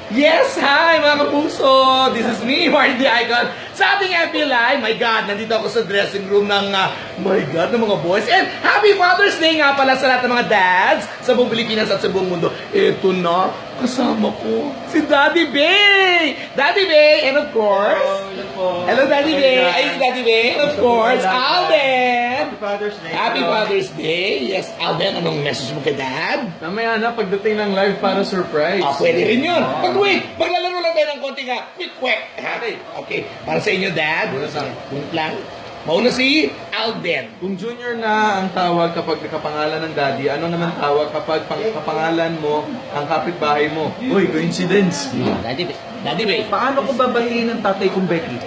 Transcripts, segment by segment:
Yes, hi mga kapuso! This is me, Marty the Icon. Sa ating FB Live, my God, nandito ako sa dressing room ng, my God, ng mga boys. And Happy Father's Day nga pala sa lahat ng mga dads sa buong Pilipinas at sa buong mundo. Ito na, kasama ko, si Daddy Bay! Daddy Bay, and of course, hello Daddy Bay! Ay, si Daddy Bay, and of course, Alden! Happy Father's Day. Happy Father's Day! Yes, Alden, anong message mo kay Dad? Mamaya na, pagdating ng live para surprise. Pwede rin yun. But wait, maglalaro lang tayo ng konti nga. Quick. Okay, para sa inyo, Dad. Bunot lang. Mauna si Alden. Kung junior na ang tawag kapag nakapangalan ng daddy, ano naman tawag kapag kapangalan mo ang kapitbahay mo? Uy, coincidence. Daddy Bay. Paano ko babahiin ng tatay kong Becky?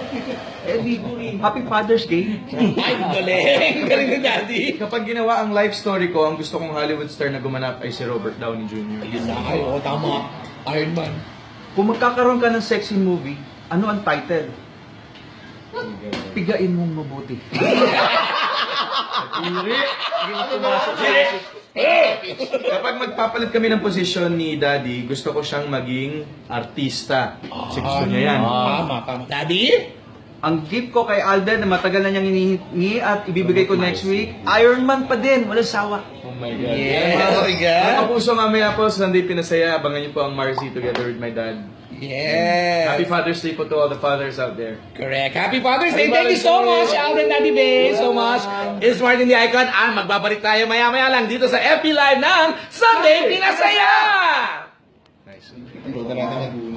Di Happy Father's Day. Ay, galing. Galing na, Daddy. Kapag ginawa ang life story ko, ang gusto kong Hollywood star na gumanap ay si Robert Downey Jr. Yun na. Ay, oo, tama. Iron Man. Kung magkakaroon ka ng sexy movie, ano ang title? Pigain mong mabuti. Kapag magpapalit kami ng posisyon ni daddy, gusto ko siyang maging artista. Kasi gusto niya yan. Tama. Daddy? Ang gift ko kay Alden na matagal na niyang hinihingi at ibibigay ko next week, Iron Man pa din, walang sawa. Oh my God. Yes. Mga kapuso, mamaya po sa Sunday Pinasaya, abangan niyo po ang Marcy together with my dad. Yes. Happy Father's Day po to all the fathers out there. Correct. Happy Father's Day. Thank you so much, Alden, Daddy Bay. So much. It's Martin the Icon. Magbabalik tayo maya-maya lang dito sa FB Live ng Sunday Pinasaya! Nice. Ito na natin